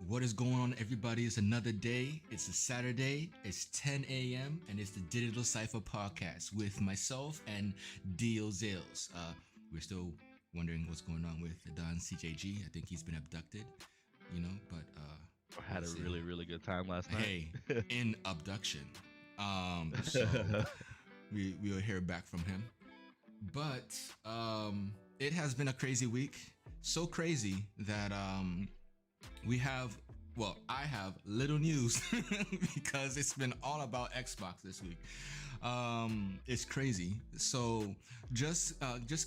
What is going on, everybody? It's another day. It's a Saturday. It's 10 a.m. and it's the Digital Cypha Podcast with myself and Dio Zales. We're still wondering what's going on with Don CJG. I think he's been abducted, but I had a really good time last night. Hey, in abduction. So we'll hear back from him. But it has been a crazy week. So crazy that I have little news because it's been all about Xbox this week. It's crazy. So just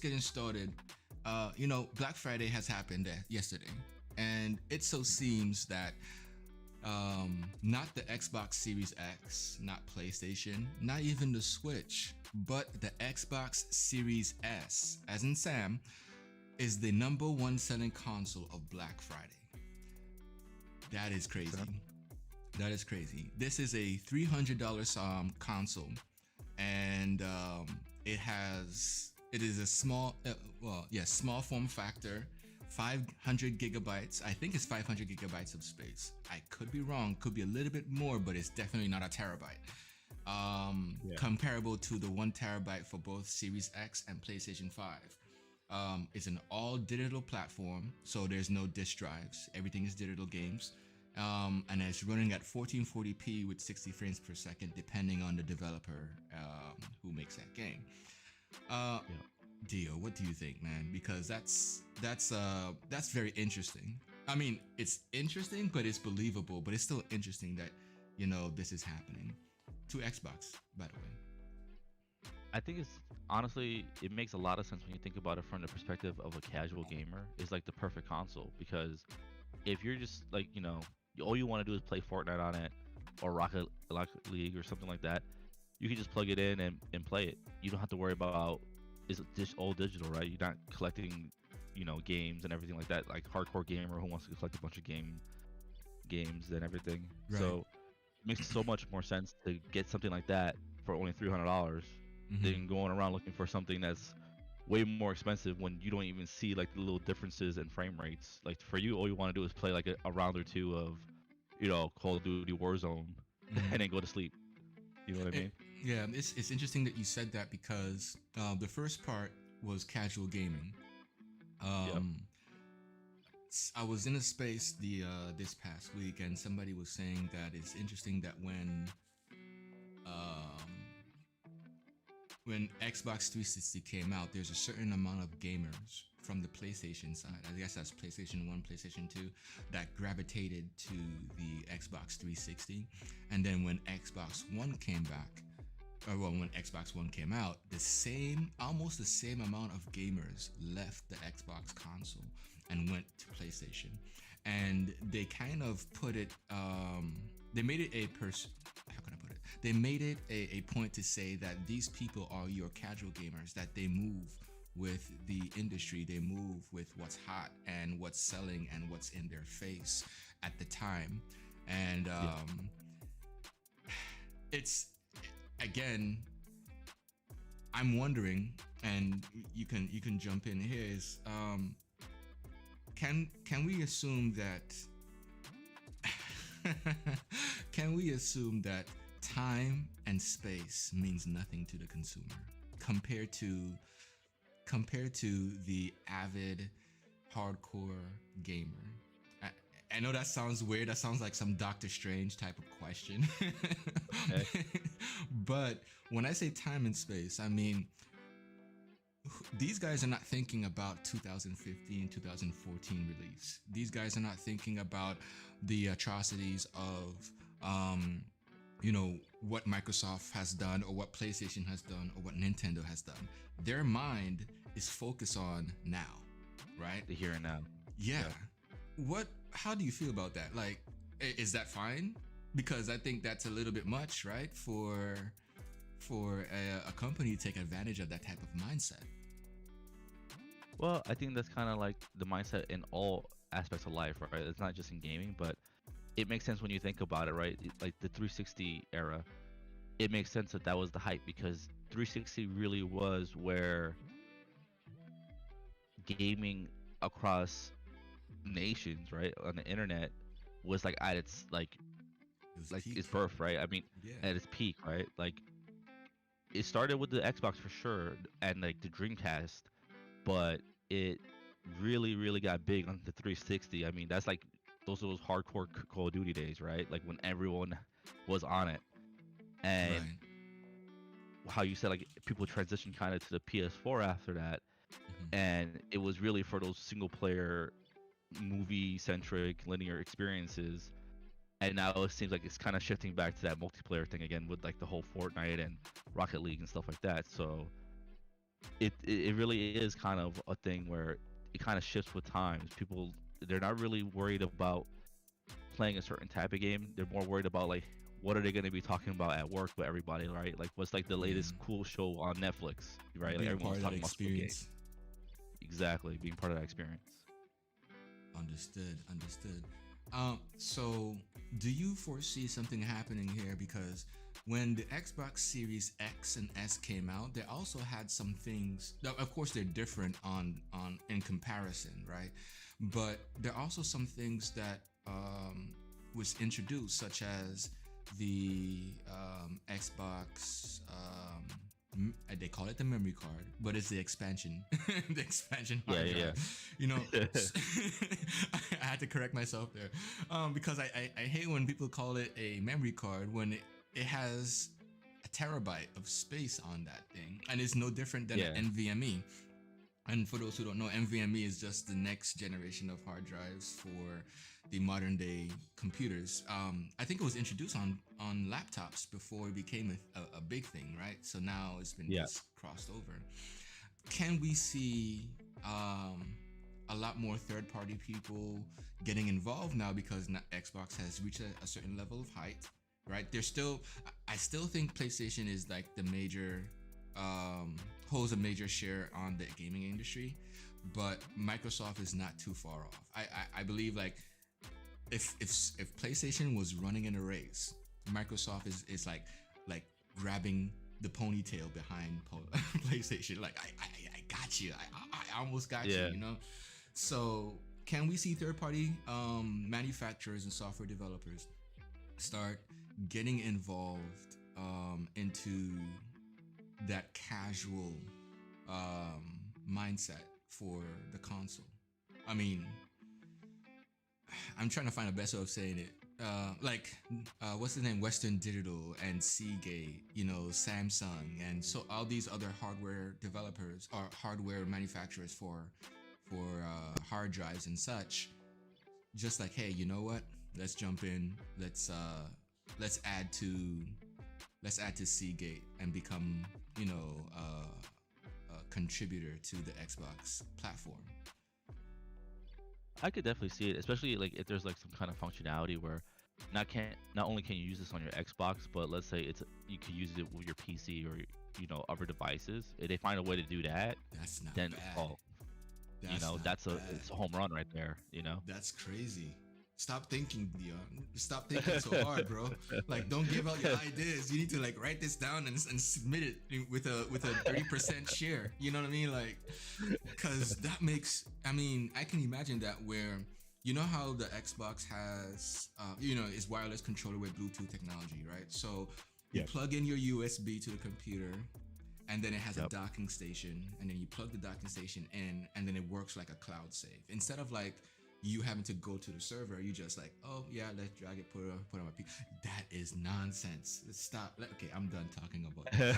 getting started, Black Friday has happened yesterday, and it so seems that not the Xbox Series X, not PlayStation, not even the Switch, but the Xbox Series S, as in Sam, is the number one selling console of Black Friday. That is crazy. That is crazy. This is a $300 console, and it is a small form factor, 500 gigabytes. I think it's 500 gigabytes of space. I could be wrong, could be a little bit more, but it's definitely not a terabyte. Comparable to the 1 terabyte for both Series X and PlayStation 5. It's an all digital platform, so there's no disk drives. Everything is digital games. And it's running at 1440p with 60 frames per second, depending on the developer who makes that game. Dio, what do you think, man? Because that's very interesting. I mean, it's interesting, but it's believable. But it's still interesting that this is happening to Xbox, by the way. I think honestly, it makes a lot of sense when you think about it from the perspective of a casual gamer. It's like the perfect console, because if you're just like, all you want to do is play Fortnite on it or Rocket League or something like that, you can just plug it in and play it. You don't have to worry about, is this all digital, right? You're not collecting, games and everything like that, like hardcore gamer who wants to collect a bunch of games and everything. Right. So it makes so much more sense to get something like that for only $300 than going around looking for something that's way more expensive when you don't even see like the little differences in frame rates. Like for you, all you want to do is play like a round or two of, Call of Duty Warzone and then go to sleep. You know what I mean? Yeah, it's interesting that you said that, because the first part was casual gaming. I was in a space this past week, and somebody was saying that it's interesting that when Xbox 360 came out, there's a certain amount of gamers from the PlayStation side, I guess that's PlayStation 1, PlayStation 2, that gravitated to the Xbox 360. And then when Xbox One came when Xbox One came out, almost the same amount of gamers left the Xbox console and went to PlayStation. And they kind of put it, they made it They made it a point to say that these people are your casual gamers, that they move with the industry, they move with what's hot and what's selling and what's in their face at the time. And it's, again, I'm wondering, and you can jump in here, is can we assume that can we assume that time and space means nothing to the consumer compared to the avid hardcore gamer? I know that sounds weird. That sounds like some Doctor Strange type of question. Okay. But when I say time and space, I mean, these guys are not thinking about 2015, 2014 release. These guys are not thinking about the atrocities of, what Microsoft has done or what PlayStation has done or what Nintendo has done. Their mind is focused on now, right? The here and now. Yeah. How do you feel about that? Like, is that fine? Because I think that's a little bit much, right? For a company to take advantage of that type of mindset. Well, I think that's kind of like the mindset in all aspects of life, right? It's not just in gaming, but it makes sense when you think about it, right? Like the 360 era, it makes sense that was the hype, because 360 really was where gaming across nations, right, on the internet was like at its It was like its peak. birth, right? I mean, Yeah. at its peak, right? Like it started with the Xbox for sure, and like the Dreamcast, but it really got big on the 360. I mean, that's like those are those hardcore Call of Duty days, right? Like when everyone was on it, and Right. how you said like people transitioned kind of to the PS4 after that, Hmm. and it was really for those single player movie centric linear experiences. And now it seems like it's kind of shifting back to that multiplayer thing again with like the whole Fortnite and Rocket League and stuff like that. So it really is kind of a thing where it kind of shifts with times. People, they're not really worried about playing a certain type of game. They're more worried about like what are they going to be talking about at work with everybody, right? Like what's like the Yeah. latest cool show on Netflix, right? Like Being part everyone's of that talking about Squid Game. experience. Exactly, being part of that experience. Understood. Understood. So do you foresee something happening here? Because when the Xbox Series X and S came out, they also had some things. Now, of course, they're different on in comparison, right? But there are also some things that was introduced, such as the Xbox. They call it the memory card, but it's the expansion, the expansion Yeah, hard yeah, drive. You know, yeah. I had to correct myself there, because I hate when people call it a memory card when it has a terabyte of space on that thing, and it's no different than Yeah. an NVMe. And for those who don't know, NVMe is just the next generation of hard drives for the modern day computers. I think it was introduced on laptops before it became a big thing, right? So now it's been Yeah. just crossed over. Can we see a lot more third party people getting involved now because Xbox has reached a certain level of height, right? There's still, I still think PlayStation is like the major, holds a major share on the gaming industry, but Microsoft is not too far off. I believe like if PlayStation was running in a race, Microsoft is like grabbing the ponytail behind PlayStation. Like I got you. I almost got you. Yeah. You know. So can we see third party manufacturers and software developers start getting involved into that casual mindset for the console? I mean, I'm trying to find a best way of saying it. Like, what's the name? Western Digital and Seagate, you know, Samsung, and so all these other hardware developers or hardware manufacturers for hard drives and such. Just like, hey, you know what? Let's jump in. Let's add to let's add to Seagate and become, you know, a contributor to the Xbox platform. I could definitely see it, especially like if there's like some kind of functionality where not only can you use this on your Xbox, but let's say you could use it with your PC or other devices. If they find a way to do that, That's not then bad. oh, That's not that's bad. it's a home run right there. That's crazy. Stop thinking, Dion. Stop thinking so hard, bro. Like, don't give out your ideas. You need to like write this down and submit it with a 30% share. You know what I mean? Like, because that makes. I mean, I can imagine that where you know how the Xbox has, is wireless controller with Bluetooth technology, right? So you Yep. plug in your USB to the computer, and then it has a Yep. docking station, and then you plug the docking station in, and then it works like a cloud save. Instead of like you having to go to the server, you just like, oh yeah, let's drag it, put on my PC. That is nonsense. Let's stop. Okay, I'm done talking about that.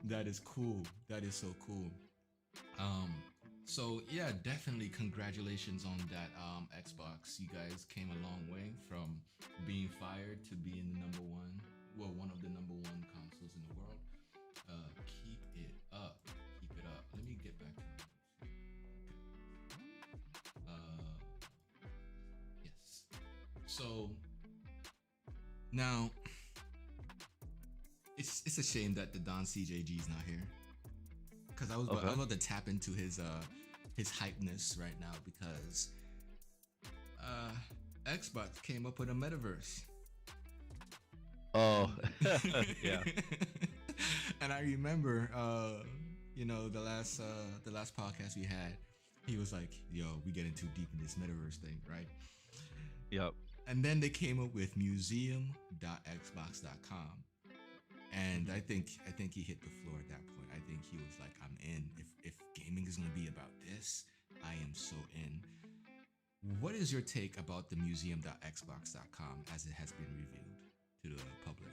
That is cool. That is so cool. So yeah, definitely congratulations on that Xbox. You guys came a long way from being fired to being the number one, well, one of the number one consoles in the world. Keep it up. Keep it up. Let me get back to yes. So now it's a shame that the Don CJG is not here, because I was Okay. about to tap into his hypeness right now, because Xbox came up with a metaverse. Oh, yeah. And I remember the last podcast we had, He was like, "Yo, we getting too deep in this metaverse thing, right?" Yep. And then they came up with museum.xbox.com. And Mhm. I think he hit the floor at that point. I think he was like, "I'm in. If gaming is gonna be about this, I am so in." What is your take about the museum.xbox.com as it has been revealed to the public?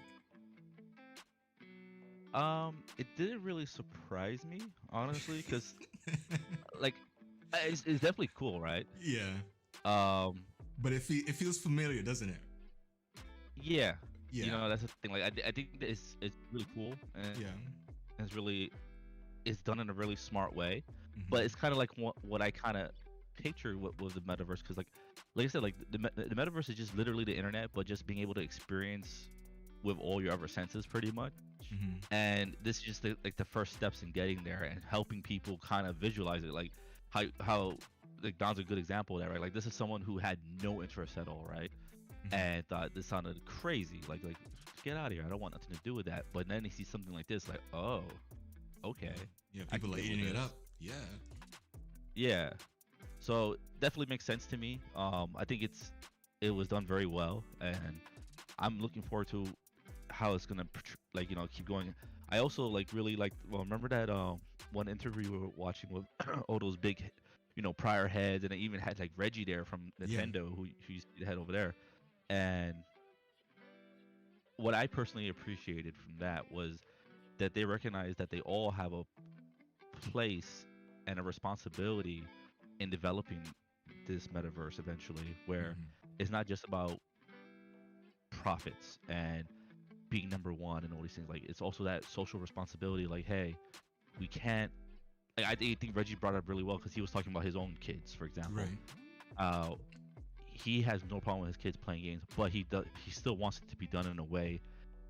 It didn't really surprise me, honestly, because like it's definitely cool, right? Yeah, Um, but it feels familiar, doesn't it? yeah, Yeah, that's the thing. Like I think that it's really cool and yeah. it's really it's done in a really smart way, but Hmm. it's kind of like what I kind of pictured what was the metaverse because like I said, like the metaverse is just literally the internet, but just being able to experience with all your other senses pretty much. Hmm. And this is just like the first steps in getting there and helping people kind of visualize it, like how like Don's a good example of that, right? Like this is someone who had no interest at all, right? Hmm. And thought this sounded crazy, like get out of here, I don't want nothing to do with that. But then he sees something like this, like, oh, okay, Yeah, yeah. I People can are get with eating it this. up. Yeah. Yeah, so definitely makes sense to me. I think it was done very well, and I'm looking forward to how it's gonna like keep going. I also like really like, well, remember that one interview we were watching with all those big prior heads, and they even had like Reggie there from Yeah. Nintendo who used to be the head over there. And what I personally appreciated from that was that they recognized that they all have a place and a responsibility in developing this metaverse eventually, where Hmm. it's not just about profits and being number one and all these things. Like it's also that social responsibility. Like, hey, we can't. Like, I think Reggie brought it up really well because he was talking about his own kids, for example. Right. Uh, he has no problem with his kids playing games, but he still wants it to be done in a way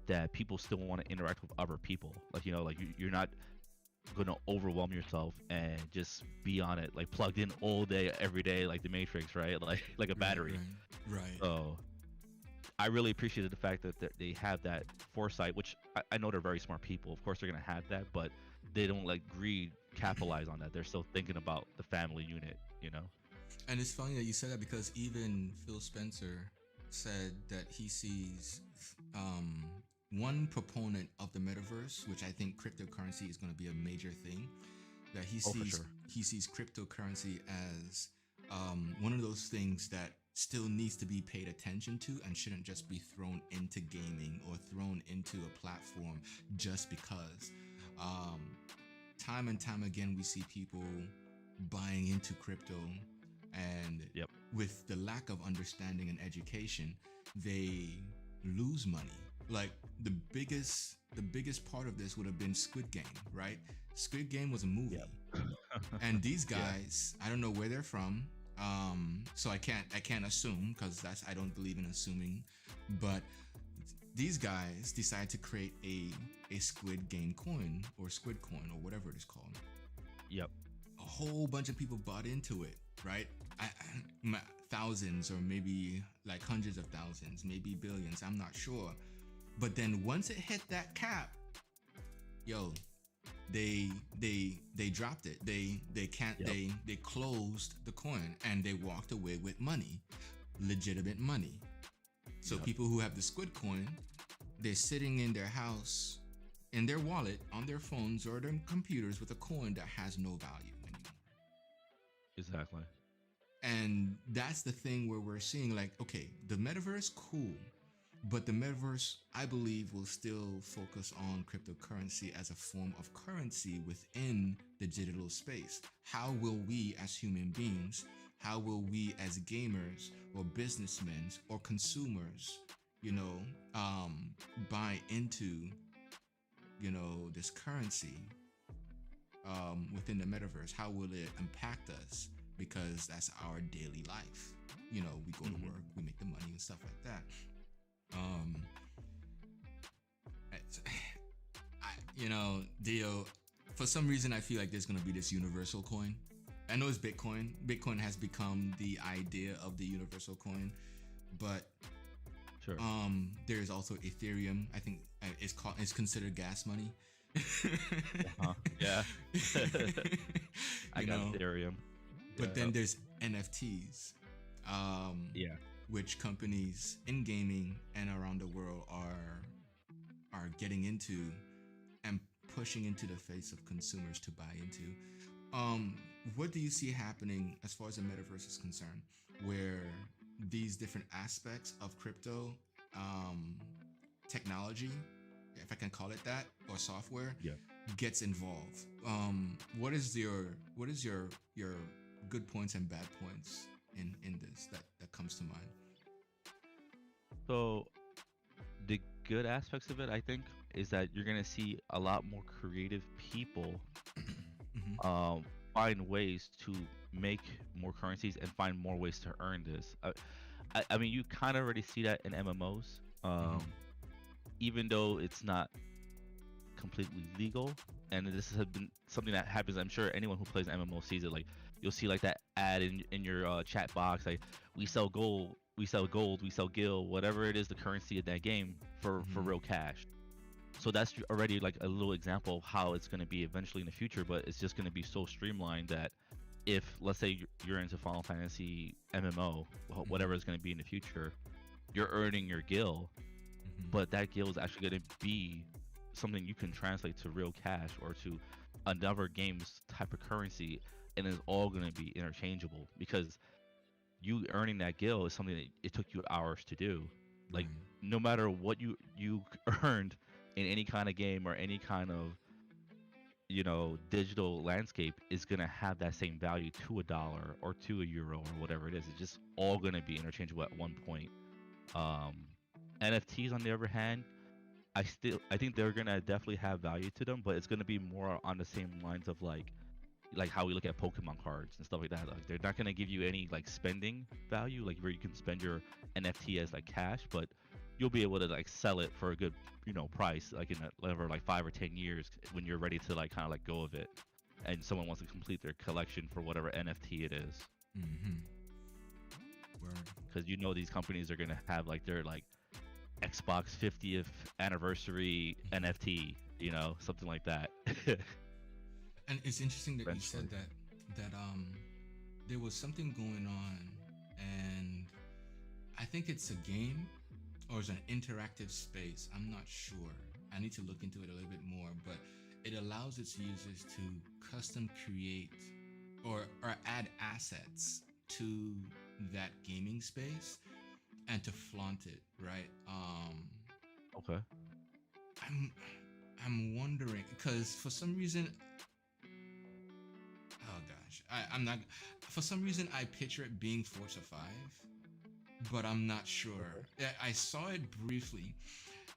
that people still want to interact with other people. Like like you're not gonna overwhelm yourself and just be on it like plugged in all day every day like the Matrix, right? Like a Right. battery. Right. Right. So I really appreciated the fact that they have that foresight, which I know they're very smart people. Of course, they're gonna have that, but they don't let greed capitalize on that. They're still thinking about the family unit. And it's funny that you said that because even Phil Spencer said that he sees um, one proponent of the metaverse, which I think cryptocurrency is going to be a major thing. That Oh, for sure. he sees cryptocurrency as one of those things that still needs to be paid attention to and shouldn't just be thrown into gaming or thrown into a platform just because. Um, Time and time again, we see people buying into crypto, and Yep. with the lack of understanding and education, they lose money. Like the biggest part of this would have been Squid Game, right? Squid Game was a movie, Yep. and these Yeah. guys, I don't know where they're from, so I can't assume because I don't believe in assuming, but these guys decide to create a Squid Game coin or Squid coin or whatever it is called. Yep. A whole bunch of people bought into it, right? Thousands or maybe like hundreds of thousands, maybe billions, I'm not sure. But then once it hit that cap, yo, they dropped it. They can't Yep. they closed the coin and they walked away with money, legitimate money. So Yep. people who have the Squid coin, they're sitting in their house, in their wallet, on their phones or their computers with a coin that has no value anymore. Exactly. And that's the thing where we're seeing like, okay, the metaverse, cool. But the metaverse, I believe, will still focus on cryptocurrency as a form of currency within the digital space. How will we as human beings, how will we as gamers or businessmen or consumers, you know, buy into, this currency within the metaverse? How will it impact us? Because that's our daily life. We go to Hmm. work, we make the money and stuff like that. Um, Dio, for some reason, I feel like there's gonna be this universal coin. I know it's Bitcoin. Bitcoin has become the idea of the universal coin, but Sure. there's also Ethereum. I think it's considered gas money. Yeah. I you got know, Ethereum. But then there's NFTs, um, Yeah. which companies in gaming and around the world are getting into and pushing into the face of consumers to buy into. Um, what do you see happening as far as the metaverse is concerned, where these different aspects of crypto um, technology, if I can call it that, or software, Yeah. gets involved? What is your good points and bad points in this that comes to mind? So the good aspects of it, I think, is that you're gonna see a lot more creative people Hmm. find ways to make more currencies and find more ways to earn this. I mean, you kind of already see that in MMOs, Hmm. even though it's not completely legal. And this has been something that happens. I'm sure anyone who plays MMO sees it. Like you'll see like that ad in your chat box, like we sell gold, we sell gold, we sell gil, whatever it is, the currency of that game for Hmm. real cash. So that's already like a little example of how it's going to be eventually in the future. But it's just going to be so streamlined that if let's say you're into Final Fantasy MMO, Hmm. whatever it's going to be in the future, you're earning your gil, Hmm. but that gil is actually going to be something you can translate to real cash or to another game's type of currency, and it's all going to be interchangeable because you earning that gil is something that it took you hours to do. Like Right. no matter what you earned in any kind of game or any kind of digital landscape is going to have that same value to a dollar or to a euro or whatever it is. It's just all going to be interchangeable at one point. um NFTs on the other hand, I think they're gonna definitely have value to them, but it's gonna be more on the same lines of like how we look at Pokemon cards and stuff like that. Like they're not gonna give you any like spending value, like where you can spend your NFT as like cash, but you'll be able to like sell it for a good price, like in whatever like 5 or 10 years when you're ready to like kind of let go of it, and someone wants to complete their collection for whatever NFT it is, Hmm. Word. because these companies are gonna have like their like Xbox 50th anniversary NFT, something like that. And it's interesting that you said Eventually. that there was something going on, and I think it's a game or it's an interactive space. I'm not sure. I need to look into it a little bit more, but it allows its users to custom create or add assets to that gaming space and to flaunt it, right? Okay. I'm I'm wondering because for some reason, oh gosh, I'm not. For some reason, I picture it being Forza 5, but I'm not sure. I saw it briefly,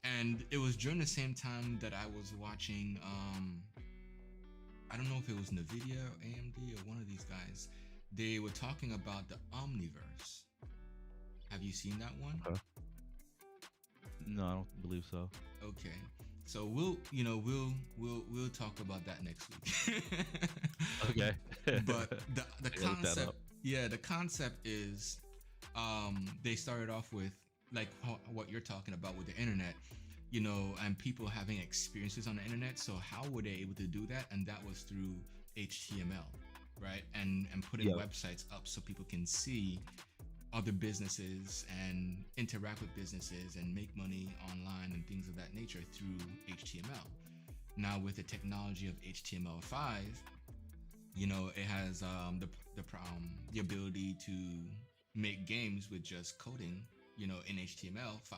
and it was during the same time that I was watching. I don't know if it was Nvidia or AMD or one of these guys. They were talking about the Omniverse. Have you seen that one? Okay. No, I don't believe so. Okay. So we'll talk about that next week. Okay. But the I gotta look that concept, up. yeah, the concept is they started off with like what you're talking about with the internet, and people having experiences on the internet. So how were they able to do that? And that was through HTML, right? And putting Yeah. websites up so people can see other businesses and interact with businesses and make money online and things of that nature through HTML. Now with the technology of HTML5, it has the ability to make games with just coding, in HTML5.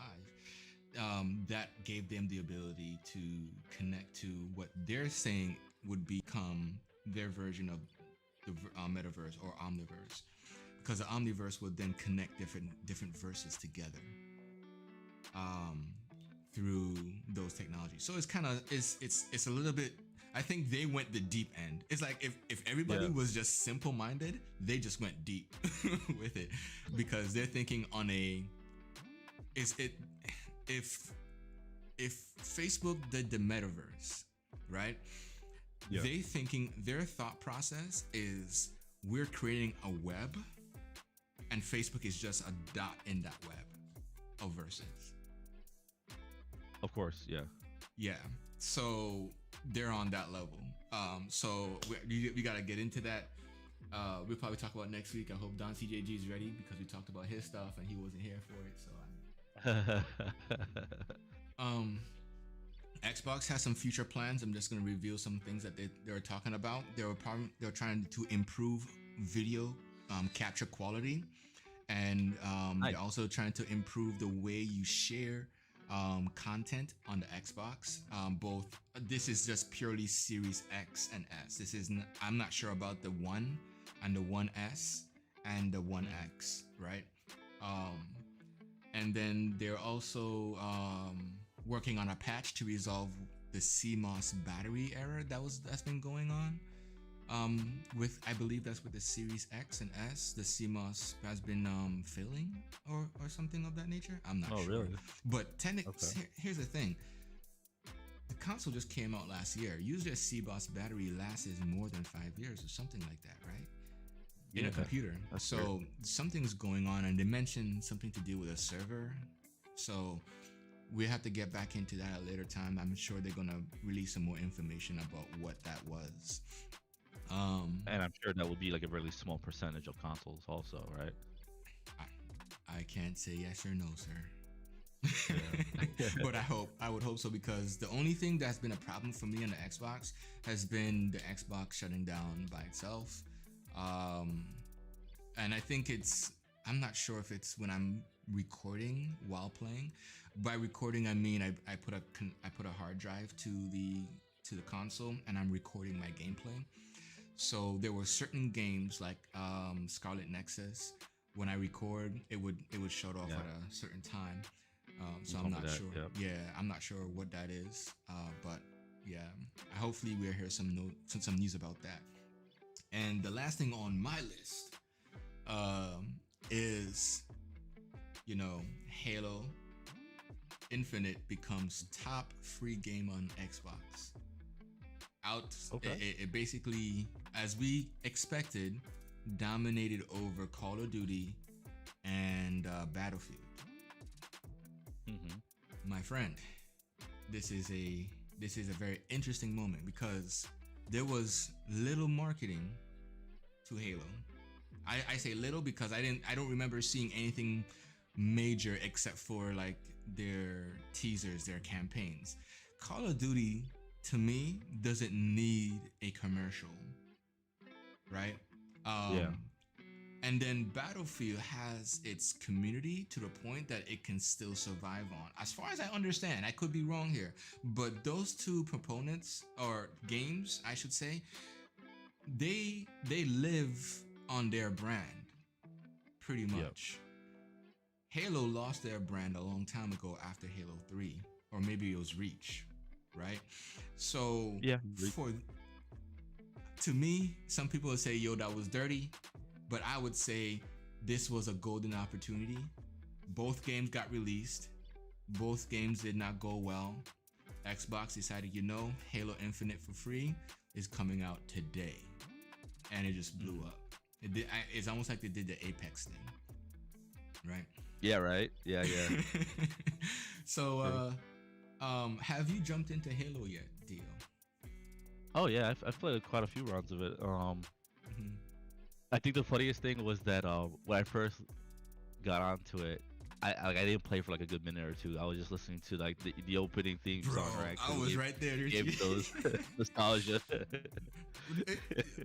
That gave them the ability to connect to what they're saying would become their version of the metaverse or omniverse, because the omniverse would then connect different verses together um, through those technologies. So it's kind of it's a little bit. I think they went the deep end. It's like if everybody Yeah. was just simple minded, they just went deep with it, because they're thinking on a is it if Facebook did the metaverse, right? Yeah. They thinking their thought process is we're creating a web and Facebook is just a dot in that web of verses. Of course. Yeah. Yeah. So they're on that level. So we got to get into that we'll probably talk about next week. I hope Don CJG is ready because we talked about his stuff and he wasn't here for it. Um, Xbox has some future plans. I'm just gonna reveal some things that they're talking about. They're trying to improve video capture quality, and Nice. they're also trying to improve the way you share content on the Xbox. Both this is just purely Series X and S. This is I'm not sure about the One and the One S and the One X, right? And then they're also working on a patch to resolve the CMOS battery error that's been going on. With I believe that's with the Series X and S, the CMOS has been failing or something of that nature. I'm not sure. Really? But Okay. here's the thing. The console just came out last year. Usually a CMOS battery lasts more than 5 years or something like that, right? In a computer. That's So something's going on, and they mentioned something to do with a server. So we have to get back into that at a later time. I'm sure they're gonna release some more information about what that was. And I'm sure that would be like a really small percentage of consoles, also, right? I can't say yes or no, sir. But I would hope so, because the only thing that's been a problem for me on the Xbox has been the Xbox shutting down by itself. And I think I'm not sure if it's when I'm recording while playing. By recording, I mean I put a hard drive to the console and I'm recording my gameplay. So there were certain games like Scarlet Nexus. When I record, it would shut off at a certain time. So I'm not sure. Yep. Yeah, I'm not sure what that is. But yeah, hopefully we'll hear some news about that. And the last thing on my list is, Halo Infinite becomes top free game on Xbox. Okay. It basically, as we expected, dominated over Call of Duty and Battlefield. Mm-hmm. My friend, this is a very interesting moment because there was little marketing to Halo. I say little because I don't remember seeing anything major except for like their teasers, their campaigns. Call of Duty to me doesn't need a commercial, right? Yeah. And then Battlefield has its community to the point that it can still survive on. As far as I understand, I could be wrong here, but those two proponents or games, I should say, they live on their brand pretty much. Halo lost their brand a long time ago after Halo 3, or maybe it was Reach, right? So to me, some people would say, yo, that was dirty, but I would say this was a golden opportunity. Both games got released. Both games did not go well. Xbox decided, Halo Infinite for free is coming out today. And it just blew up. It's almost like they did the Apex thing, right? Yeah, right. Yeah. So, have you jumped into Halo yet, Dio? Oh yeah, I've played quite a few rounds of it. Mm-hmm. I think the funniest thing was that when I first got onto it, I didn't play for like a good minute or two. I was just listening to like the opening theme song. Right? I was right there. Gave those nostalgia.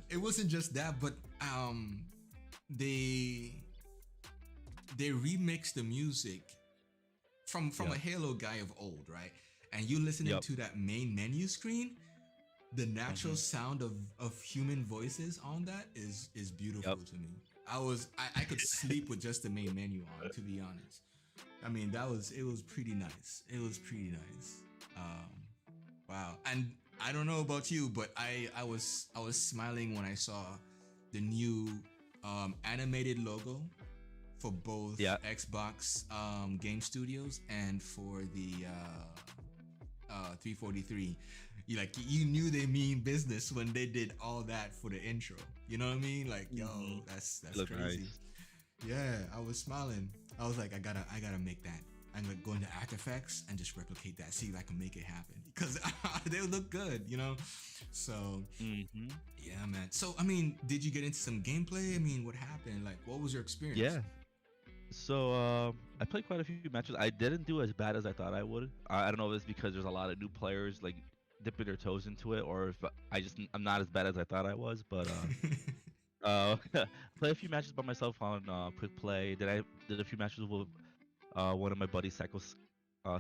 It wasn't just that, but they remixed the music from a Halo guy of old, right? And you listening to that main menu screen, the natural sound of human voices on that is beautiful to me. I could sleep with just the main menu on, to be honest. I mean, it was pretty nice. It was pretty nice. Wow. And I don't know about you, but I was smiling when I saw the new animated logo for both Xbox Game Studios and for the 343. You knew they mean business when they did all that for the intro. You know what I mean? Like, yo, that's crazy. Nice. Yeah, I was smiling. I was like, I gotta make that. I'm go into After Effects and just replicate that, see if I can make it happen because they look good, you know. So yeah, man. So I mean, did you get into some gameplay? I mean, what happened? Like, what was your experience? Yeah. So I played quite a few matches. I didn't do as bad as I thought I would. I don't know if it's because there's a lot of new players like dipping their toes into it, or if I'm not as bad as I thought I was. But played a few matches by myself on Quick Play. I did a few matches with one of my buddies,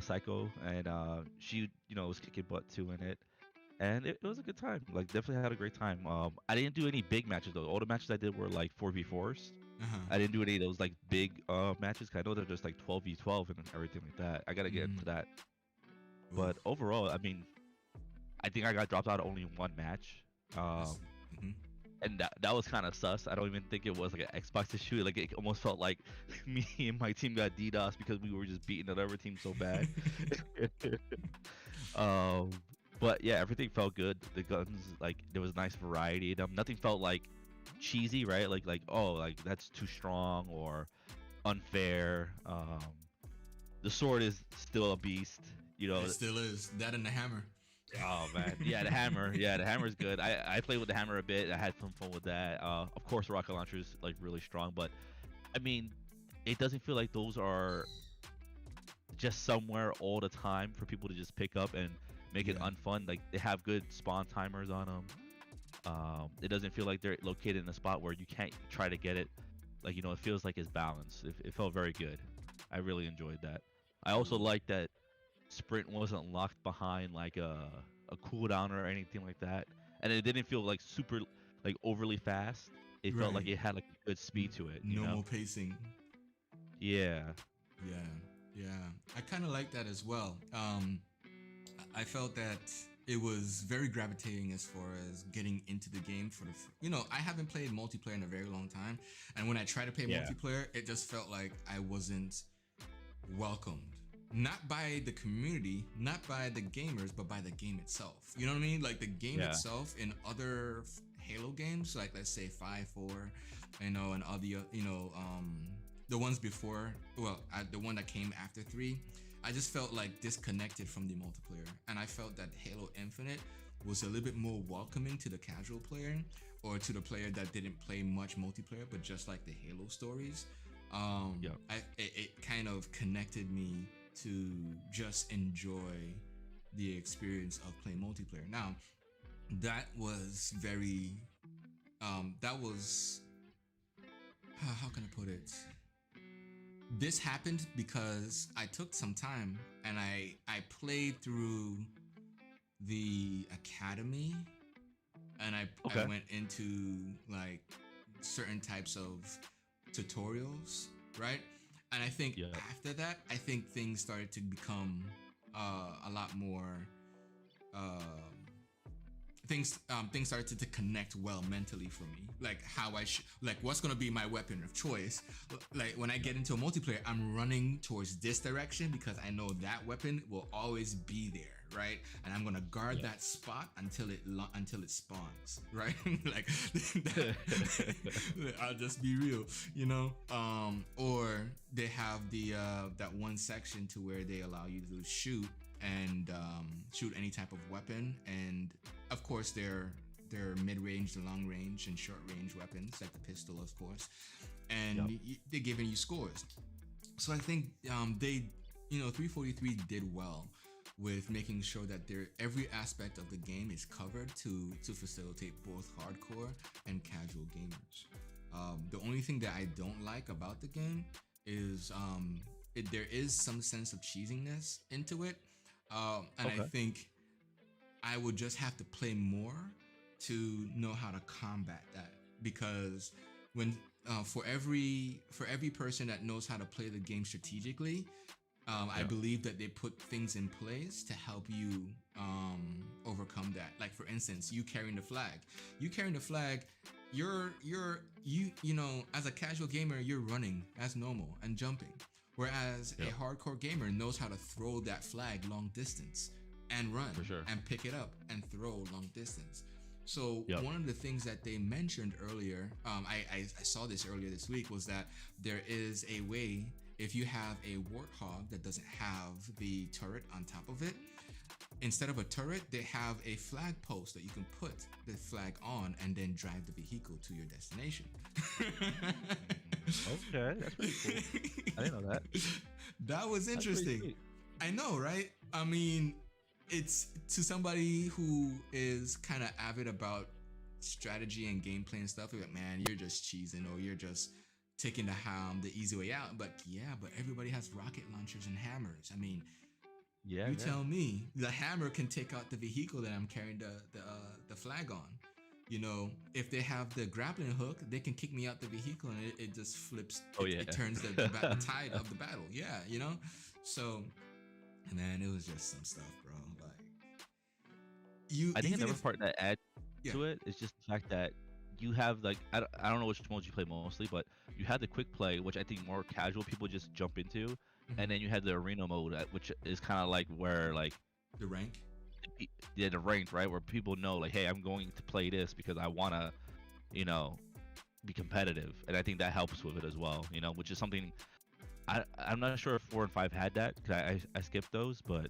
Psycho, and she was kicking butt too in it, and it was a good time. Like definitely had a great time. I didn't do any big matches though. All the matches I did were like 4v4s. I didn't do any of those like big matches. 'Cause I know they're just like 12v12 and everything like that. I gotta get into that. But overall, I mean, I think I got dropped out of only one match. And that was kind of sus. I don't even think it was like an Xbox issue. Like it almost felt like me and my team got DDoS because we were just beating the other team so bad. But yeah, everything felt good. The guns, like there was nice variety in them. Nothing felt like cheesy, right? Like oh, like that's too strong or unfair. The sword is still a beast. It still is. That and the hammer. Oh man, yeah, the hammer. Yeah, the hammer's good. I played with the hammer a bit. I had some fun with that. Of course, rocket launcher is like really strong, but I mean, it doesn't feel like those are just somewhere all the time for people to just pick up and make it unfun. Like they have good spawn timers on them. It doesn't feel like they're located in a spot where you can't try to get it. Like it feels like it's balanced. It felt very good. I really enjoyed that. I also like that sprint wasn't locked behind like a cooldown or anything like that, and it didn't feel like super like overly fast. It felt like it had like a good speed to it. Normal pacing. Yeah. I kind of like that as well. I felt that it was very gravitating as far as getting into the game for the I haven't played multiplayer in a very long time, and when I try to play multiplayer, it just felt like I wasn't welcomed. Not by the community, not by the gamers, but by the game itself. You know what I mean? Like the game itself in other Halo games, like let's say 5-4, and other, the ones before, the one that came after 3, I just felt like disconnected from the multiplayer. And I felt that Halo Infinite was a little bit more welcoming to the casual player or to the player that didn't play much multiplayer, but just like the Halo stories. It kind of connected me to just enjoy the experience of playing multiplayer. Now, that was very, that was, how can I put it? This happened because I took some time and I played through the academy and I went into like certain types of tutorials, right? And I think after that, I think things started to become a lot more. Things started to connect well mentally for me. Like how like what's gonna be my weapon of choice. Like when I get into a multiplayer, I'm running towards this direction because I know that weapon will always be there, right? And I'm gonna guard that spot until it spawns, right? Like I'll just be real, Or they have the that one section to where they allow you to shoot and shoot any type of weapon, and of course they're mid-range, long-range, and short-range weapons like the pistol, of course, and they're giving you scores. So I think they 343 did well with making sure that every aspect of the game is covered to facilitate both hardcore and casual gamers. The only thing that I don't like about the game is there is some sense of cheesiness into it. And I think I would just have to play more to know how to combat that, because when for every person that knows how to play the game strategically, I believe that they put things in place to help you overcome that. Like for instance, you carrying the flag, you're as a casual gamer, you're running as normal and jumping. Whereas a hardcore gamer knows how to throw that flag long distance and run and pick it up and throw long distance. So one of the things that they mentioned earlier, I saw this earlier this week, was that there is a way if you have a warthog that doesn't have the turret on top of it, instead of a turret, they have a flag post that you can put the flag on and then drive the vehicle to your destination. Okay, that's pretty cool. I didn't know that. That was That's pretty interesting. sweet. I know, right? I mean, it's to somebody who is kind of avid about strategy and gameplay and stuff. You're like, man, you're just cheesing, or you're just taking the easy way out. But yeah, but everybody has rocket launchers and hammers. I mean, Yeah, you yeah. tell me the hammer can take out the vehicle that I'm carrying the flag on. You know, if they have the grappling hook, they can kick me out the vehicle and it just flips. Oh it, yeah. it turns the tide of the battle. Yeah, you know. So, man, it was just some stuff, bro. Like you, I think even another if part that adds yeah, to it is just the fact that you have like I don't know which modes you play mostly, but you have the quick play, which I think more casual people just jump into, and mhm, then you have the arena mode, which is kind of like where like the rank. yeah, the ranked, right, where people know like, hey, I'm going to play this because I wanna, you know, be competitive, and I think that helps with it as well, you know, which is something I'm not sure if 4 and 5 had that because I skipped those, but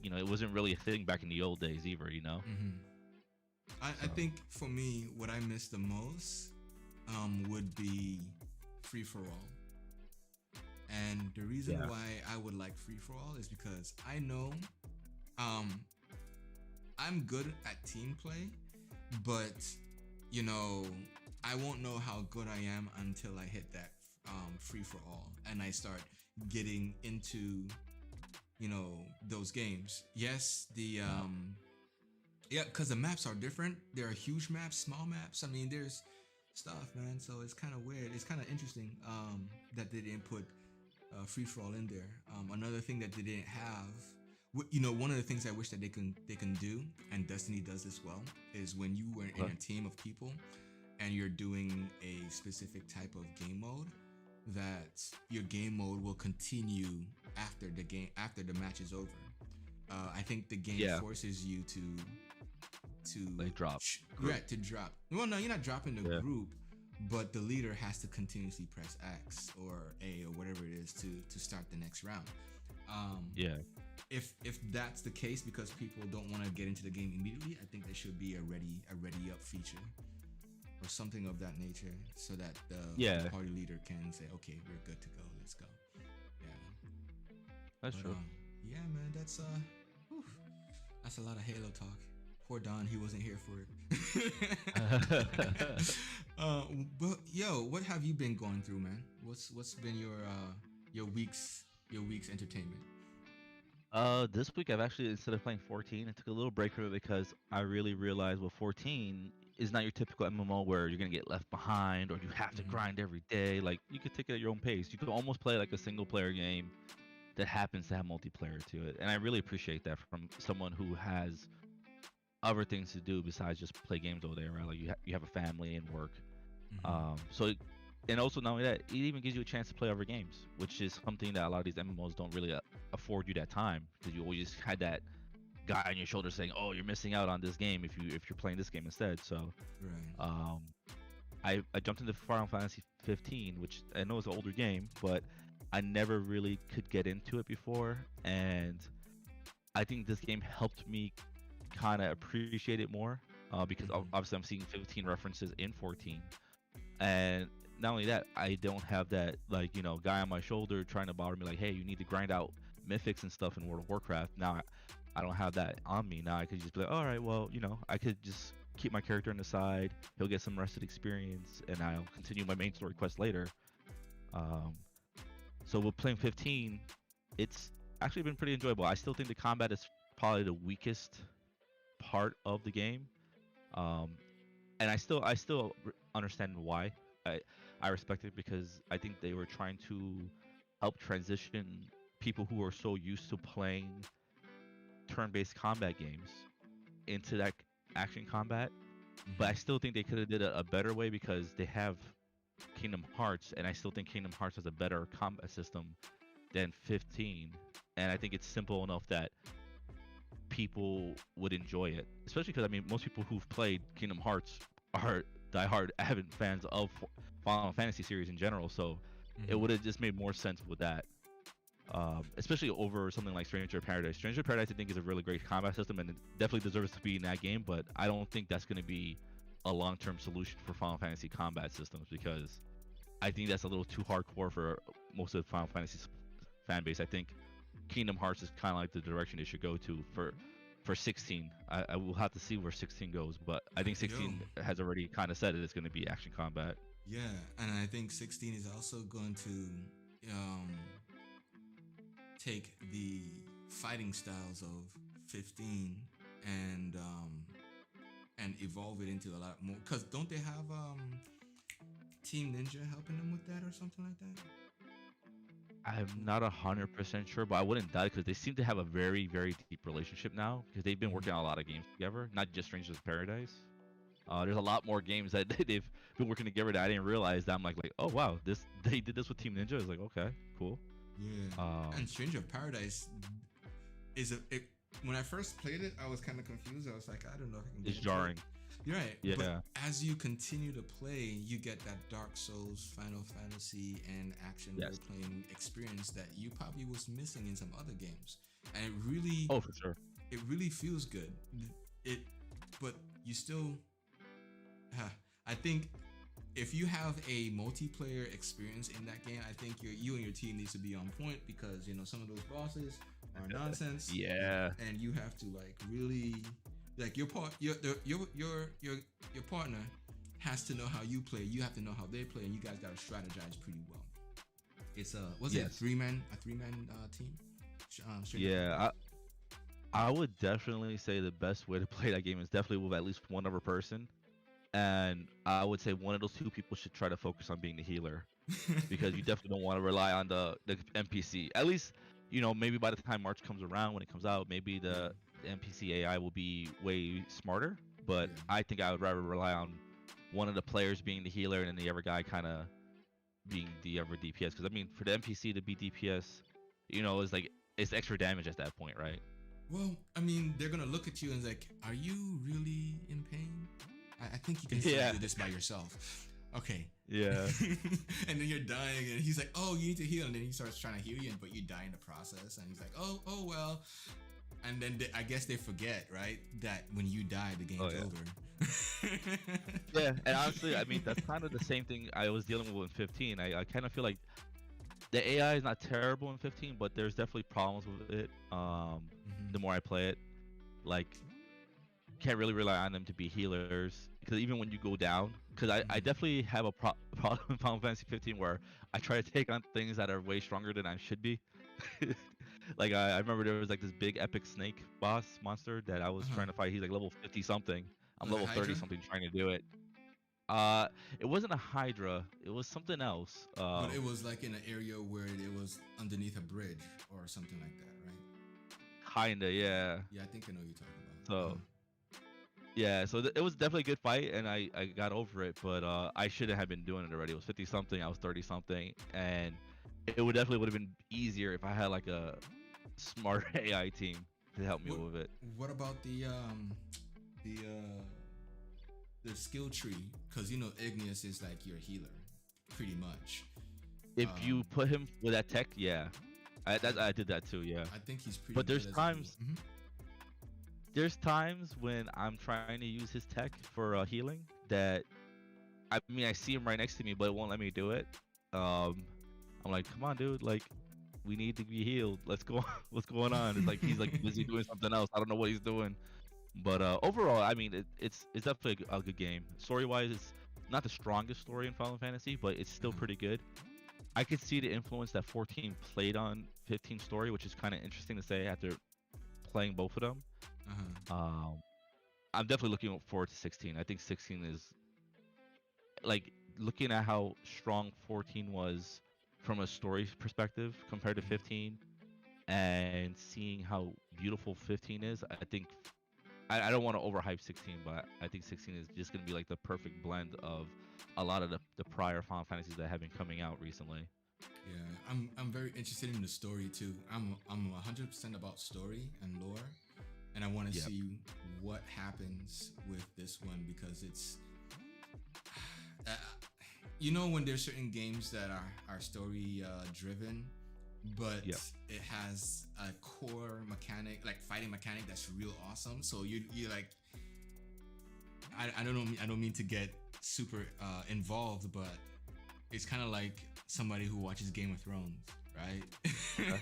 you know, it wasn't really a thing back in the old days either, you know. Hmm. I So think for me, what I miss the most would be free for all. And the reason yeah, why I would like free for all is because I know um, I'm good at team play, but you know, I won't know how good I am until I hit that free for all and I start getting into, you know, those games. Yes, the yeah, yeah, because the maps are different. There are huge maps, small maps. I mean, there's stuff, man. So it's kind of weird. It's kind of interesting that they didn't put free for all in there. Another thing that they didn't have, you know, one of the things I wish that they can do, and Destiny does this well, is when you were in okay. a team of people and you're doing a specific type of game mode, that your game mode will continue after the match is over. I think the game Yeah, forces you to like drop yeah, group. to drop. Well, no, you're not dropping the Yeah, group, but the leader has to continuously press X or A or whatever it is to start the next round. Um, yeah, if that's the case, because people don't want to get into the game immediately, I think there should be a ready up feature or something of that nature, so that the yeah. party leader can say, okay, we're good to go, let's go. Yeah, That's but true. yeah, man, whew, that's a lot of Halo talk. Poor Don, he wasn't here for it. uh, but yo, what have you been going through, man? What's been your week's entertainment? This week I've actually, instead of playing 14, I took a little break from it because I really realized, well, 14 is not your typical MMO where you're gonna get left behind or you have to Hmm. grind every day. Like you could take it at your own pace. You could almost play like a single player game that happens to have multiplayer to it. And I really appreciate that from someone who has other things to do besides just play games all day, right? Like you have a family and work. Hmm. And also not only that, it even gives you a chance to play other games, which is something that a lot of these MMOs don't really afford you that time because you always had that guy on your shoulder saying, "Oh, you're missing out on this game if you're playing this game instead." So, Right. um, I jumped into Final Fantasy 15, which I know is an older game, but I never really could get into it before, and I think this game helped me kind of appreciate it more because Hmm. obviously I'm seeing 15 references in 14, and not only that, I don't have that like guy on my shoulder trying to bother me like, hey, you need to grind out mythics and stuff in World of Warcraft. Now I don't have that on me. Now I could just be like, all right, well, I could just keep my character on the side. He'll get some rested experience, and I'll continue my main story quest later. Um, so with playing 15, it's actually been pretty enjoyable. I still think the combat is probably the weakest part of the game. Um, and I still understand why. I I respect it because I think they were trying to help transition people who are so used to playing turn-based combat games into that action combat. But I Hmm. still think they could have did a better way because they have Kingdom Hearts, and I still think Kingdom Hearts has a better combat system than 15. And I think it's simple enough that people would enjoy it, especially because I mean most people who've played Kingdom Hearts are diehard avid fans of Final Fantasy series in general. So It Mhm. would have just made more sense with that. Especially over something like Stranger Paradise. Stranger Paradise, I think, is a really great combat system and it definitely deserves to be in that game. But I don't think that's going to be a long-term solution for Final Fantasy combat systems because I think that's a little too hardcore for most of the Final Fantasy fan base. I think Kingdom Hearts is kind of like the direction it should go to for 16. I will have to see where 16 goes, but I think Yo, 16 has already kind of said it's going to be action combat. yeah, and I think 16 is also going to take the fighting styles of 15 and evolve it into a lot more. Cause don't they have Team Ninja helping them with that or something like that? I'm not 100% sure, but I wouldn't doubt it because they seem to have a very, very deep relationship now because they've been Mhm. working on a lot of games together, not just Strangers Paradise. There's a lot more games that they've been working together that I didn't realize that I'm like, oh wow, this they did this with Team Ninja. It's like, okay, cool. Yeah, and Stranger of Paradise is when I first played it, I was kind of confused. I was like, I don't know if I can get It's into it. jarring. You're right, but Yeah. as you continue to play, you get that Dark Souls, Final Fantasy, and action Yes. role-playing experience that you probably was missing in some other games, and it Oh, for sure. really feels good. It, but you still, I think if you have a multiplayer experience in that game, I think you and your team needs to be on point because some of those bosses are nonsense. Yeah. And you have to like really like your partner has to know how you play. You have to know how they play, and you guys got to strategize pretty well. It's was it a Yes. three-man team? Stranger Yeah. I would definitely say the best way to play that game is definitely with at least one other person. And I would say one of those two people should try to focus on being the healer because you definitely don't want to rely on the NPC. At least, maybe by the time March comes around, when it comes out, maybe the NPC AI will be way smarter. But Yeah. I think I would rather rely on one of the players being the healer and then the other guy kind of being the other DPS. Because I mean, for the NPC to be DPS, it's like it's extra damage at that point, right? Well, I mean, they're gonna look at you and like, "Are you really in pain? I think you can still Yeah. do this by yourself." Okay. Yeah. And then you're dying, and he's like, "Oh, you need to heal," and then he starts trying to heal you, but you die in the process, and he's like, "Oh well," and then I guess they forget, right, that when you die, the game's Oh, yeah. over. Yeah, and honestly, I mean that's kind of the same thing I was dealing with in 15. I kind of feel like the AI is not terrible in 15, but there's definitely problems with it. The more I play it, like can't really rely on them to be healers because even when you go down, because I Mhm. definitely have a problem in Final Fantasy 15 where I try to take on things that are way stronger than I should be. Like I remember there was like this big epic snake boss monster that I was Uh-huh. trying to fight. He's like level 50 something. I'm Was it level 30 Hydra? something trying to do it. Uh, it wasn't a Hydra. It was something else. But it was like in an area where it was underneath a bridge or something like that, right? Kinda, yeah. Yeah, I think I know what you're talking about. So yeah, so it was definitely a good fight, and I got over it. But I shouldn't have been doing it already. It was 50 something. I was 30 something, and it would have been easier if I had like a smart AI team to help me What with it. What about the the skill tree? Because Igneous is like your healer, pretty much. If you Um, put him with that tech, yeah, I did that too, yeah. I think he's pretty But good as a healer. Mhm. there's times when I'm trying to use his tech for healing that I mean I see him right next to me, but it won't let me do it. Um, I'm like, come on, dude, like we need to be healed. Let's go. What's going on? It's like he's like busy doing something else. I don't know what he's doing. But overall, I mean, it's definitely a good game. Story wise, it's not the strongest story in Final Fantasy, but it's still Uh-huh. pretty good. I could see the influence that 14 played on 15 story, which is kind of interesting to say after playing both of them. Uh-huh. Um, I'm definitely looking forward to 16. I think 16 is like looking at how strong 14 was from a story perspective compared to Mhm. 15 and seeing how beautiful 15 is. I think I don't want to overhype 16, but I think 16 is just going to be like the perfect blend of a lot of the prior Final Fantasies that have been coming out recently. Yeah, I'm very interested in the story too. I'm 100% about story and lore, and I want to Yep. see what happens with this one because it's uh, you know when there's certain games that are story driven, but Yep. it has a core mechanic, like fighting mechanic, that's real awesome. So you like, I don't know, I don't mean to get super involved, but it's kind of like somebody who watches Game of Thrones, right? Okay.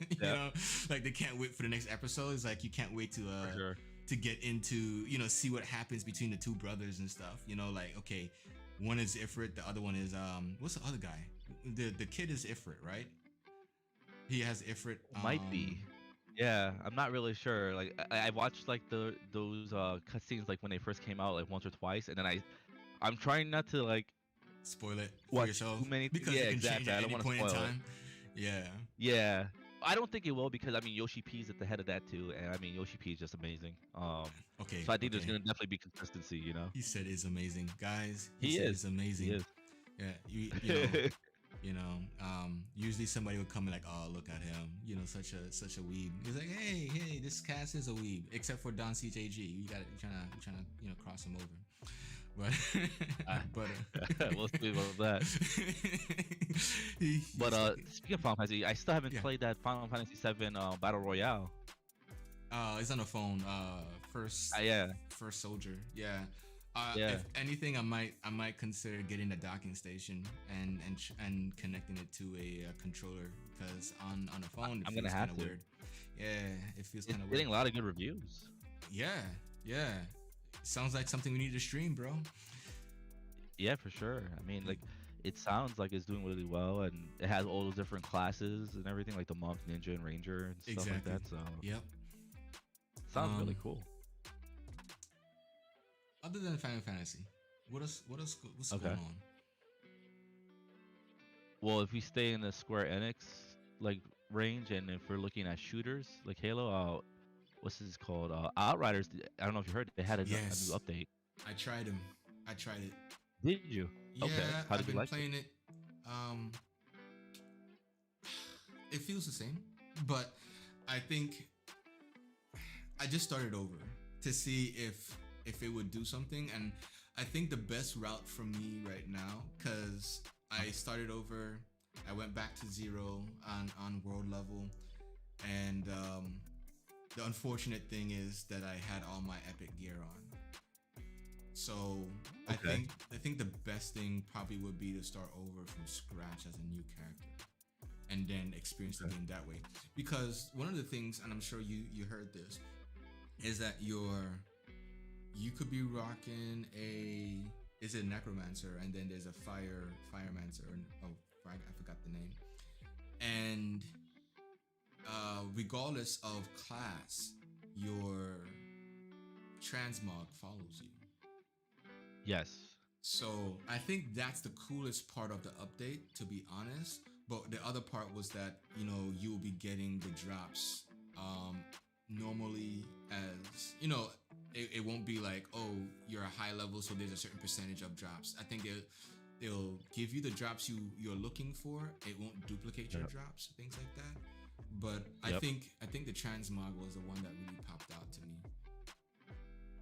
You Yeah, know, like they can't wait for the next episode. It's like you can't wait for sure. to get into, see what happens between the two brothers and stuff. Like, okay, one is Ifrit, the other one is what's the other guy? The kid is Ifrit, right? He has Ifrit. Might be. Yeah, I'm not really sure. Like I watched like those cutscenes like when they first came out like once or twice, and then I'm trying not to like Spoil it for watch yourself too many. because Yeah, it can change exactly. at I don't any want to point in spoil it. time. Yeah. Yeah, I don't think it will because I mean Yoshi P's at the head of that too, and I mean Yoshi P is just amazing. Okay. So I think there's Okay. gonna definitely be consistency. He said it's amazing, guys. He He said is. it's He amazing. is. Yeah. Usually somebody will come and like, oh, look at him. Such a weeb. He's like, hey, this cast is a weeb, except for Don CJG. You trying to cross him over. But We'll see about that. he's But like, speaking of Final Fantasy, I still haven't yeah. played that Final Fantasy VII Battle Royale. It's on the phone. Yeah, First soldier. Yeah. yeah. If anything, I might consider getting a docking station and connecting it to a controller, because on the phone it I'm feels gonna kind have of to. weird. Yeah, it feels It's kind of getting weird. a lot of good reviews. Yeah, yeah. Sounds like something we need to stream, bro. Yeah, for sure. I mean, like, it sounds like it's doing really well, and it has all those different classes and everything, like the monk, ninja, and ranger and stuff like Exactly. that. So Yep. sounds really Um, cool. Other than Final Fantasy, what's Okay. going on? Well, if we stay in the Square Enix like range, and if we're looking at shooters like Halo, what's this called? Outriders. I don't know if you heard. They had a new Yes, update. I tried them. I tried it. Did you? Yeah, Okay. How I've did you been like it? playing it. Um, it feels the same, but I think I just started over to see if it would do something, and I think the best route for me right now, because I started over, I went back to zero on world level, and the unfortunate thing is that I had all my epic gear on. So Okay. I think the best thing probably would be to start over from scratch as a new character, and then experience the Okay. game that way. Because one of the things, and I'm sure you heard this, is that you could be rocking is it necromancer, and then there's a firemancer, I forgot the name, and regardless of class, your transmog follows you. Yes. So I think that's the coolest part of the update, to be honest. But the other part was that you will be getting the drops normally, as it won't be like, oh, you're a high level, so there's a certain percentage of drops. I think they'll give you the drops you're looking for. It won't duplicate your Yep. drops, things like that. But Yep. I think the transmog was the one that really popped out to me.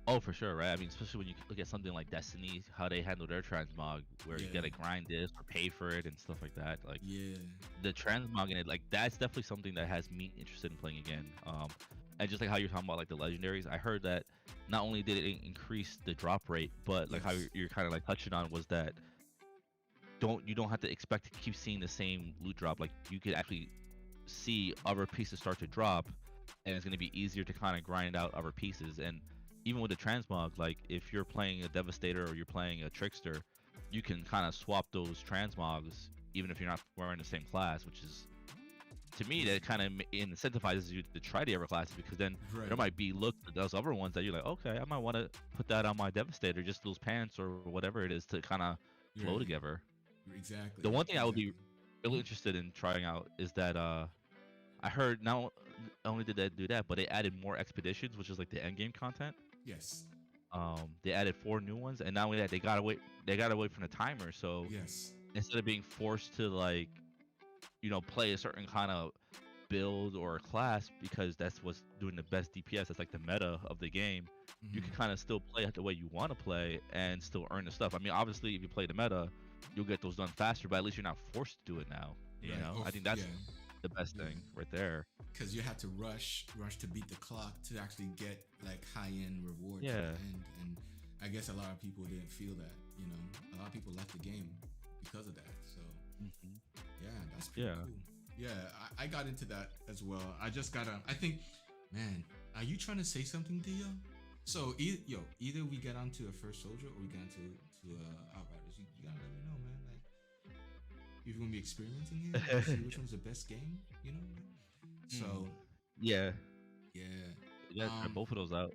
Oh, for sure, right? I mean, especially when you look at something like Destiny, how they handle their transmog, where you Yeah, gotta grind this or pay for it and stuff like that. Like yeah, the transmog in it, like that's definitely something that has me interested in playing again. And just like how you're talking about like the legendaries, I heard that not only did it increase the drop rate, but like how yes, you're kind of like touching on was that you don't have to expect to keep seeing the same loot drop. Like you could actually see other pieces start to drop, and it's going to be easier to kind of grind out other pieces. And even with the transmog, like if you're playing a devastator or you're playing a trickster, you can kind of swap those transmogs even if you're not wearing the same class, which is, to me, that kind of incentivizes you to try the other classes, because then right, there might be look at those other ones that you're like, okay, I might want to put that on my devastator, just those pants or whatever it is, to kind of flow right, together. exactly, The one thing I would be exactly. really interested in trying out is that I heard not only did they do that, but they added more expeditions, which is like the end game content. Yes, They added 4 new ones, and not only that, they got away from the timer. So yes, instead of being forced to like, play a certain kind of build or class because that's what's doing the best DPS, that's like the meta of the game, you hmm can kind of still play it the way you want to play and still earn the stuff. I mean, obviously, if you play the meta, you'll get those done faster. But at least you're not forced to do it now. You Right. know, Or I think that's yeah. the best Yeah. thing right there. Because you had to rush to beat the clock to actually get like high end rewards at Yeah. the end, and I guess a lot of people didn't feel that. You know, a lot of people left the game because of that. So Hmm. yeah, that's pretty Yeah. cool. Yeah, I got into that as well. I just gotta. I think, man, are you trying to say something, Dio? So either we get onto a first soldier or we get onto outriders. You gotta let me know, man. Like, if you're gonna be experimenting here, and see which one's the best game. You know. So Yeah. yeah. Yeah. Try Um. both of those out.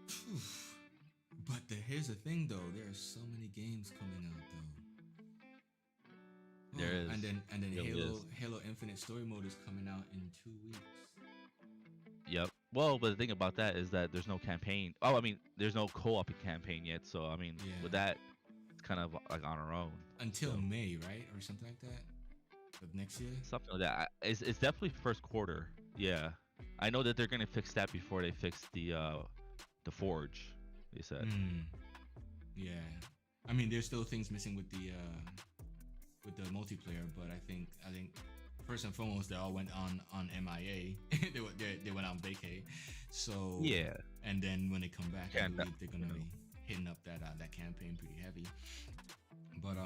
Phew. But here's the thing, though. There are so many games coming out, though. There is. And then Really Halo is. Halo Infinite Story Mode is coming out in 2 weeks. Yep. Well, but the thing about that is that there's no campaign. Oh, I mean, there's no co-op campaign yet. So I mean, Yeah. with that, it's kind of like on our own. Until So, May, right, or something like that, of next year. something like that. It's definitely first quarter. Yeah. I know that they're gonna fix that before they fix the Forge. They said. Yeah. I mean, there's still things missing with the multiplayer, but I think first and foremost they all went on MIA. they went on vacay. So Yeah. and then when they come back, I Can't believe they're gonna you know. be hitting up that campaign pretty heavy. But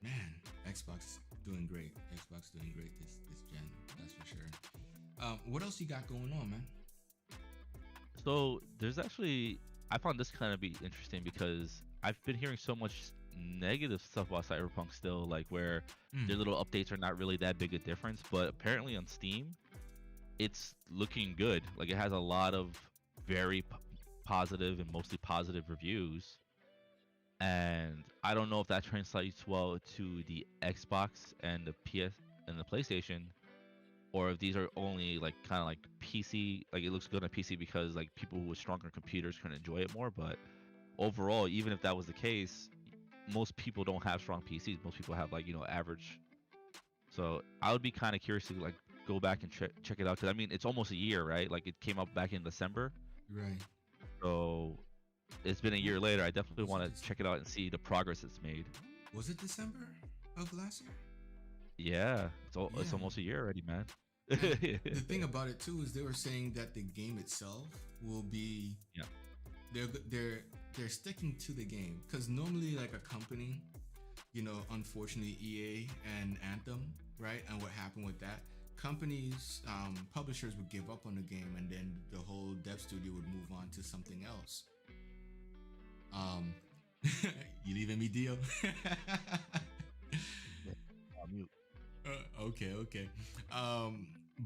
man, Xbox doing great. Xbox doing great this gen. That's for sure. What else you got going on, man? So there's actually, I found this kind of be interesting because I've been hearing so much negative stuff about Cyberpunk still, like where their little updates are not really that big a difference. But apparently on Steam, it's looking good. Like it has a lot of very positive and mostly positive reviews. And I don't know if that translates well to the Xbox and the PS and the PlayStation, or if these are only like kind of like PC. Like it looks good on PC because like people with stronger computers can enjoy it more. But overall, even if that was the case, most people don't have strong PCs. Most people have like average. So I would be kind of curious to like go back and check it out because I mean it's almost a year, right? Like it came out back in December, Right. so it's been a year later. I definitely Was want it to check it out and see the progress it's made. Was it December of last year? Yeah, it's Yeah. almost a year already, man. And the thing about it too is they were saying that the game itself will be Yeah. they're sticking to the game because normally like a company, unfortunately EA and Anthem, right? And what happened with that? Companies, publishers would give up on the game, and then the whole dev studio would move on to something else. Um, you leaving me, Dio? On mute. Okay.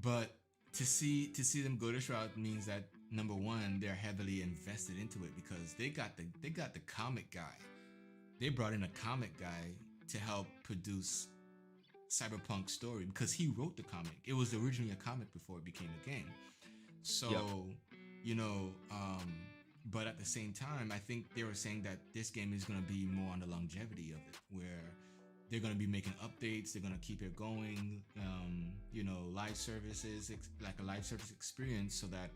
But to see them go this route means that number one, they're heavily invested into it because they got the comic guy. They brought in a comic guy to help produce Cyberpunk story because he wrote the comic. It was originally a comic before it became a game. So, Yep. But at the same time, I think they were saying that this game is going to be more on the longevity of it, where they're going to be making updates. They're going to keep it going. Live services, like a live service experience, so that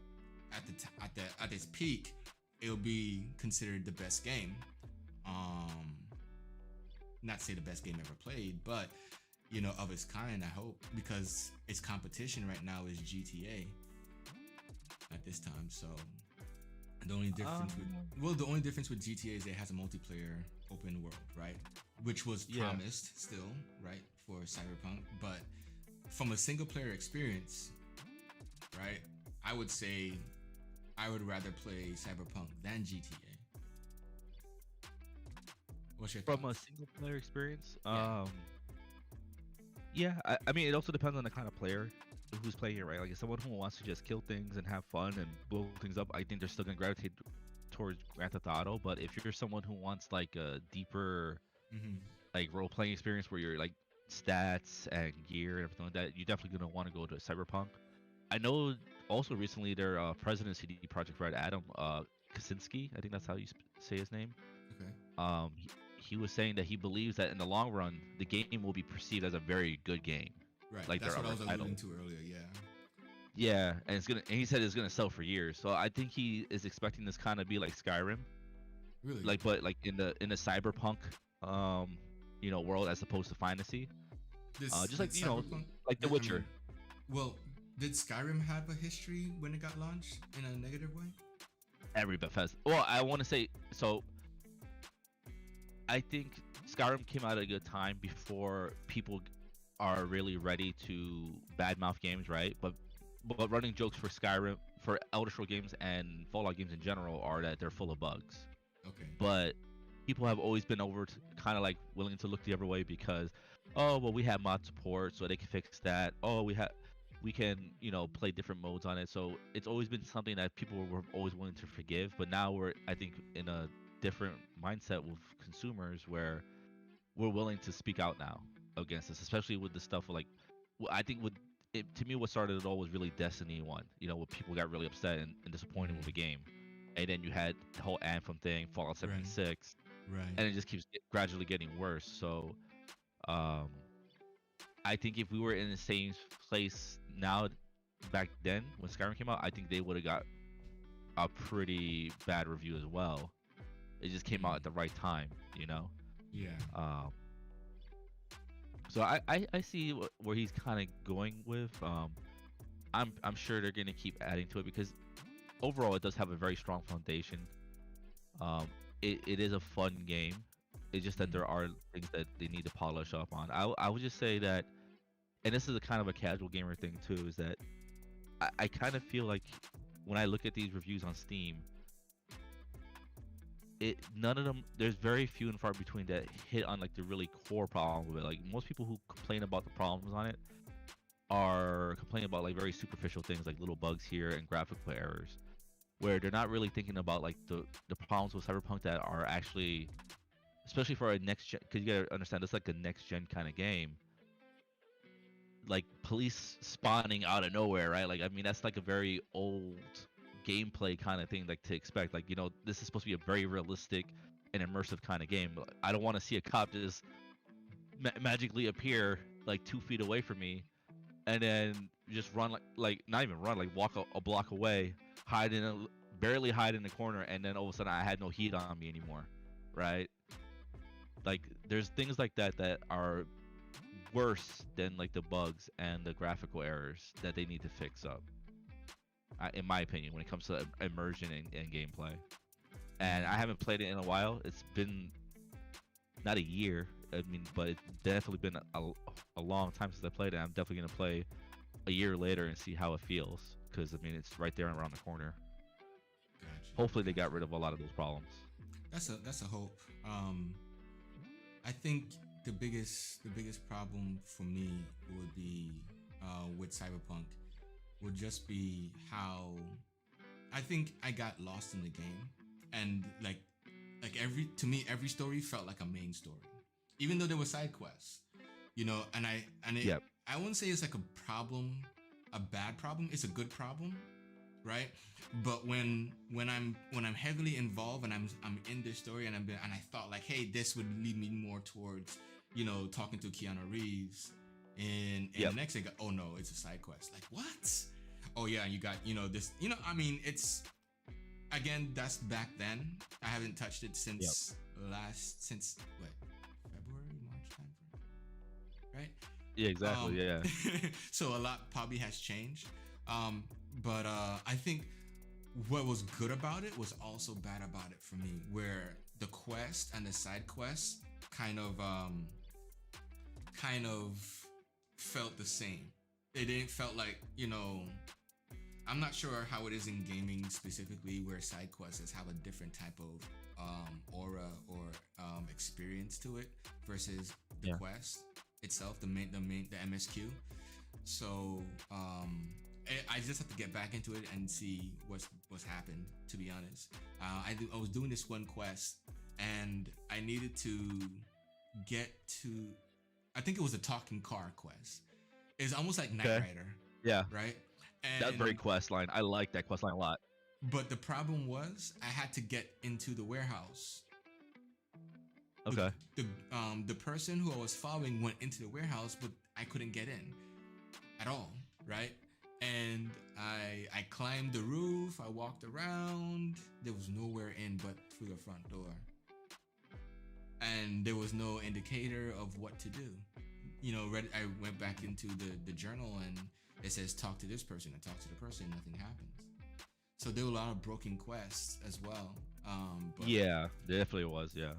at its peak, it'll be considered the best game. Not to say the best game ever played, but of its kind. I hope because its competition right now is GTA at this time. So the only difference the only difference with GTA is it has a multiplayer open world, right? Which was Yeah. promised still, right, for Cyberpunk. But from a single player experience, right, I would say I would rather play Cyberpunk than GTA. What's your From a thoughts? single player experience, Yeah. yeah, I mean, it also depends on the kind of player who's playing it, right? Like, if someone who wants to just kill things and have fun and blow things up, I think they're still gonna gravitate towards Grand Theft Auto. But if you're someone who wants like a deeper, Mm-hmm. like role playing experience where you're like stats and gear and everything like that, you're definitely gonna want to go to Cyberpunk. I know also recently their president of CD Projekt Red, Adam Kaczynski, I think that's how you say his name. Okay. He was saying that he believes that in the long run, the game will be perceived as a very good game. Right. Like That's their what I was other alluding title. to earlier. Yeah. Yeah, and he said it's gonna sell for years. So I think he is expecting this kind of be like Skyrim, Really? like but like in the cyberpunk um world as opposed to fantasy. This Just did like Cyberpunk? like The I Witcher. mean, well, did Skyrim have a history when it got launched in a negative way? Every Bethesda. Well, I want to say so. I think Skyrim came out at a good time before people are really ready to badmouth games, right? But running jokes for Skyrim, for Elder Scrolls games and Fallout games in general are that they're full of bugs. Okay. But people have always been over to kind of like willing to look the other way because, oh well, we have mod support, so they can fix that. Oh, we can play different modes on it. So it's always been something that people were always willing to forgive. But now we're, I think, in a different mindset with consumers where we're willing to speak out now against this, especially with the stuff like I think with it, to me what started it all was really Destiny 1, where people got really upset and disappointed with the game. And then you had the whole Anthem thing, Fallout Right. 76, Right. and it just keeps gradually getting worse. So um I think if we were in the same place now back then when Skyrim came out, I think they would have got a pretty bad review as well. It just came out at the right time. Yeah. Um, so I see where he's kind of going with. I'm sure they're gonna keep adding to it because overall it does have a very strong foundation. It is a fun game. It's just that Mhm. there are things that they need to polish up on. I would just say that, and this is a kind of a casual gamer thing too, is that I kind of feel like when I look at these reviews on Steam, none of them, there's very few and far between that hit on like the really core problem with it. Like most people who complain about the problems on it are complaining about like very superficial things like little bugs here and graphical errors, where they're not really thinking about like the problems with Cyberpunk that are actually, especially for a next gen, because you gotta understand it's like a next gen kind of game, like police spawning out of nowhere, right? Like I mean that's like a very old gameplay kind of thing like to expect. Like this is supposed to be a very realistic and immersive kind of game. I don't want to see a cop just magically appear like 2 feet away from me and then just run like not even run, like walk a block away, hide in a barely hide in the corner, and then all of a sudden I had no heat on me anymore, right? Like there's things like that that are worse than like the bugs and the graphical errors that they need to fix up, in my opinion, when it comes to immersion and gameplay. And I haven't played it in a while. It's been not a year, I mean, but it's definitely been a long time since I played it. I'm definitely gonna play a year later and see how it feels, because I mean it's right there around the corner. Gotcha. Hopefully they got rid of a lot of those problems. That's a hope. I think the biggest problem for me would be with Cyberpunk would just be how I think I got lost in the game, and like every story felt like a main story, even though there were side quests, and Yep. I wouldn't say it's like a problem, a bad problem. It's a good problem, right? But when I'm heavily involved and I'm in this story and I thought like, hey, this would lead me more towards talking to Keanu Reeves in the Yep. next thing. Oh no, it's a side quest. Like what? Oh yeah, you got this. I mean, it's again that's back then. I haven't touched it since since what, February, March time frame, right? Yeah, exactly. Yeah. So a lot probably has changed. But I think what was good about it was also bad about it for me, where the quest and the side quests kind of felt the same. It didn't felt like, I'm not sure how it is in gaming specifically, where side quests have a different type of aura or experience to it versus the Yeah. quest itself, the MSQ. So I just have to get back into it and see what's happened. To be honest, I was doing this one quest, and I needed to get to. I think it was a talking car quest. It's almost like Knight Okay. Rider, Yeah. right? That's very quest line. I like that quest line a lot. But the problem was I had to get into the warehouse. Okay. The person who I was following went into the warehouse, but I couldn't get in at all, right? And I climbed the roof, I walked around, there was nowhere in, but through the front door, and there was no indicator of what to do. I went back into the journal, and it says talk to this person and talk to the person. Nothing happens. So there were a lot of broken quests as well. But Yeah, there definitely was. Yeah,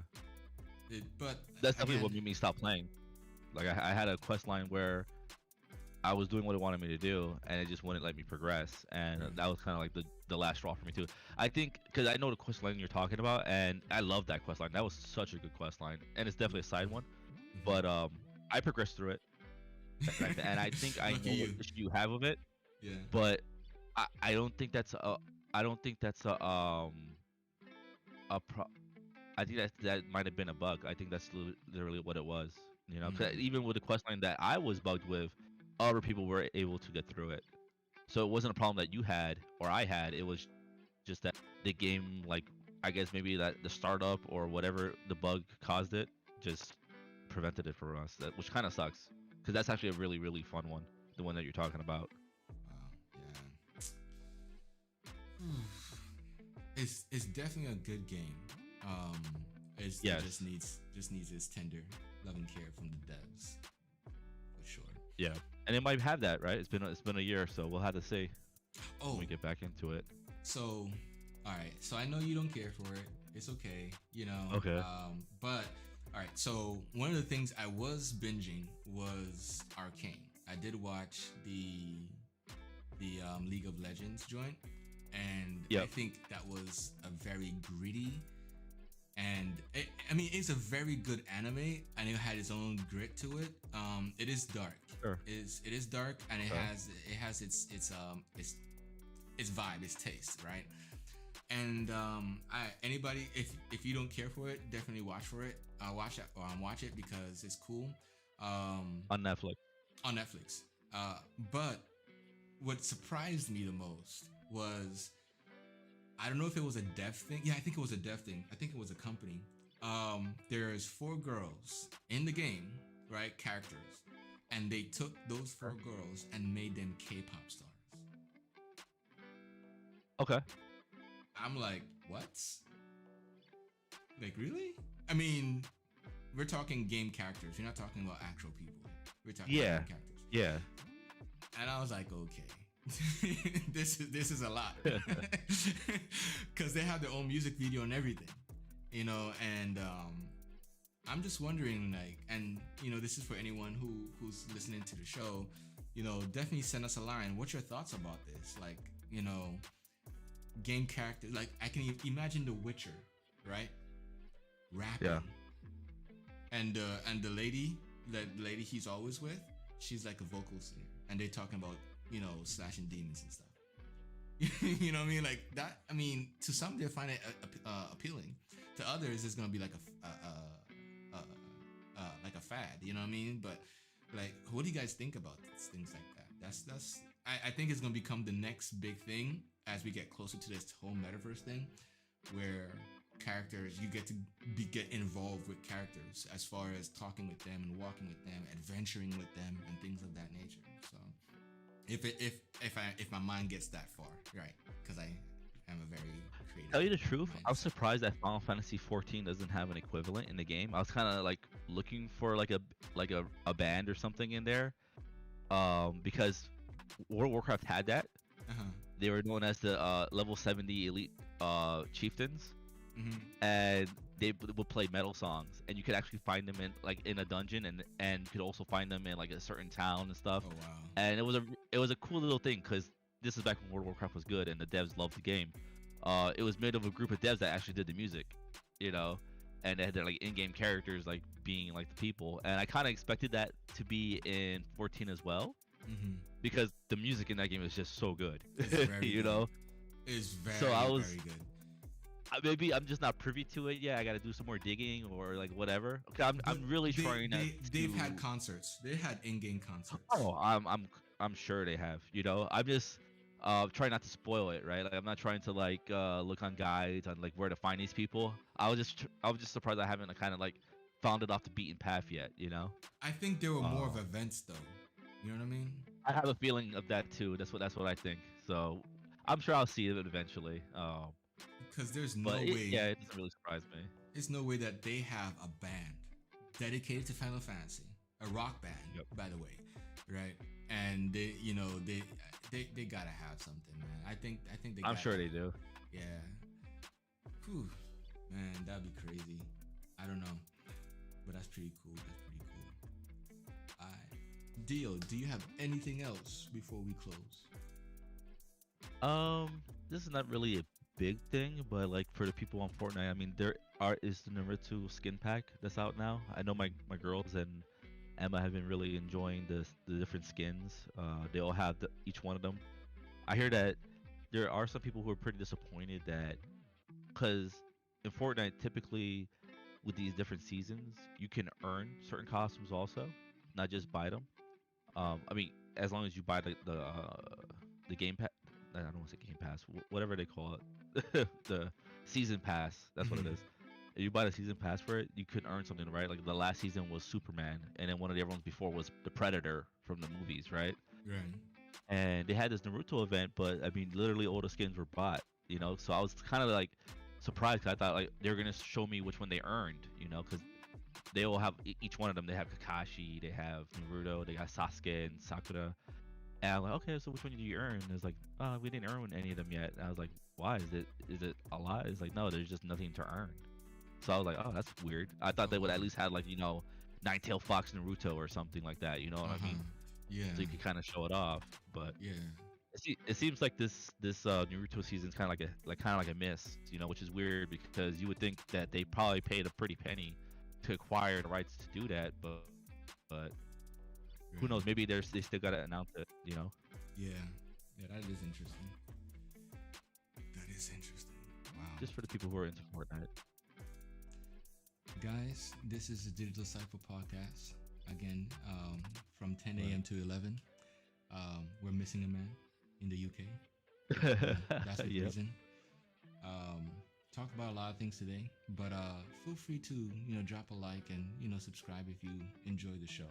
but that's definitely again, what made me stop playing. Like I had a quest line where I was doing what it wanted me to do, and it just wouldn't let me progress, and right. that was kind of like the last straw for me too. I think because I know the quest line you're talking about, and I love that quest line. That was such a good quest line, and it's definitely a side one. But I progressed through it, and I think I Lucky know what you. issue you have with it, Yeah. but I don't think that's a I don't think that's a pro. I think that might have been a bug. I think that's literally what it was. You know, 'cause Mm. even with the quest line that I was bugged with, other people were able to get through it. So it wasn't a problem that you had or I had. It was just that the game, like I guess maybe that the startup or whatever the bug caused it, just prevented it from us. Which kind of sucks because that's actually a really fun one, the one that you're talking about. Wow. Yeah. It's definitely a good game. Um, it Yes. just needs its tender loving care from the devs for sure. Yeah. And it might have that, right? It's been a year, so we'll have to see when Oh, we get back into it. so all right. So I know you don't care for it. It's okay, you know. Okay. But all right. So one of the things I was binging was Arcane. I did watch the League of Legends joint, and I Yep. think that was a very gritty and I mean it's a very good anime, and it had its own grit to it. It is dark. Sure. It is dark, and it Okay. has its vibe, its taste, right? And anybody, if you don't care for it, definitely watch it because it's cool. Um, On Netflix. on Netflix. But what surprised me the most was, I don't know if it was a dev thing. Yeah, I think it was a dev thing. I think it was a company. There's four girls in the game, right? Characters, and they took those four girls and made them K-pop stars. Okay. I'm like, what? Like, really? I mean, we're talking game characters. We're not talking about actual people. We're talking about Yeah. game characters. Yeah. And I was like, okay, this is a lot, because they have their own music video and everything, and I'm just wondering, like, and this is for anyone who's listening to the show, definitely send us a line. What's your thoughts about this? Like, game characters. Like, I can imagine The Witcher, right? Rapping, Yeah. and the lady he's always with, she's like a vocal singer, and they're talking about slashing demons and stuff. You know what I mean? Like that. I mean, to some they'll find it appealing. To others, it's gonna be like like a fad. You know what I mean? But like, what do you guys think about things like that? That's. I think it's gonna become the next big thing as we get closer to this whole metaverse thing, where characters, you get to get involved with characters as far as talking with them and walking with them, adventuring with them, and things of that nature. So if my mind gets that far, right? Because I am a very creative. Tell you the truth, I was mindset. surprised that Final Fantasy 14 doesn't have an equivalent in the game. I was kind of like looking for like a band or something in there, because World of Warcraft had that. Uh-huh. They were known as the level 70 elite chieftains, Mm-hmm. and they would play metal songs, and you could actually find them in a dungeon, and could also find them in like a certain town and stuff. Oh wow. And it was a cool little thing because this is back when World of Warcraft was good and the devs loved the game. It was made of a group of devs that actually did the music, you know, and they had their like in-game characters like being like the people. And I kind of expected that to be in 14 as well Mm-hmm. because the music in that game is just so good, It's very you good. know. It's very So I was very good. maybe I'm just not privy to it yet. I got to do some more digging or like whatever. Okay, I'm really They, trying they've to. had concerts. They had in-game concerts. Oh, I'm sure they have. You know, I'm just trying not to spoil it, right? Like I'm not trying to like look on guides on like where to find these people. I was just surprised I haven't kind of like found it off the beaten path yet. You know, I think there were more of uh, events though. You know what I mean? I have a feeling of that too. That's what I think. So I'm sure I'll see it eventually. Because there's no But way, yeah, it doesn't really surprise me. there's no way that they have a band dedicated to Final Fantasy, a rock band, Yep. by the way, right? And they, they gotta have something, man. I think they. I'm gotta sure have- they do. Yeah. Whew, man, that'd be crazy. I don't know, but that's pretty cool. That's pretty cool. Alright, Dio, do you have anything else before we close? This is not really a big thing, but like for the people on Fortnite, I mean, is the Naruto skin pack that's out now. I know my girls and Emma have been really enjoying the different skins. They all have each one of them. I hear that there are some people who are pretty disappointed that because in Fortnite, typically with these different seasons, you can earn certain costumes also, not just buy them. I mean, as long as you buy the game pass. I don't want to say game pass, whatever they call it, the season pass. That's what it Mhm. is. If you buy the season pass for it, you could earn something, right? Like the last season was Superman, and then one of the other ones before was the Predator from the movies, right? Right. And they had this Naruto event, but I mean, literally all the skins were bought, you know. So I was kind of like surprised 'cause I thought like they were gonna show me which one they earned, you know, because they all have each one of them. They have Kakashi, they have Naruto, they got Sasuke and Sakura. And I'm like, okay, so which one did you earn? And it's like, oh, we didn't earn any of them yet. And I was like, why? Is it a lot? It's like, no, there's just nothing to earn. So I was like, oh, that's weird. I thought they would at least have like, Nine-Tailed Fox Naruto or something like that. You know what I mean? Yeah. So you could kind of show it off. But Yeah. it seems like this Naruto season is kind of like a miss, which is weird because you would think that they probably paid a pretty penny to acquire the rights to do that, but who knows? Maybe they still gotta announce it. Yeah. Yeah, that is interesting. That is interesting. Wow. Just for the people who are into Fortnite. Guys, this is the Digital Cypha Podcast. Again, from 10 a.m. to 11. We're missing a man in the UK. That's the Yep. reason. Talked about a lot of things today, but feel free to drop a like and subscribe if you enjoy the show.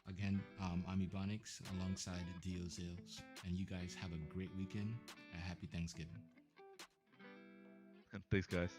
Again, I'm Ebonics alongside Dio Zales, and you guys have a great weekend and happy Thanksgiving. Thanks, guys.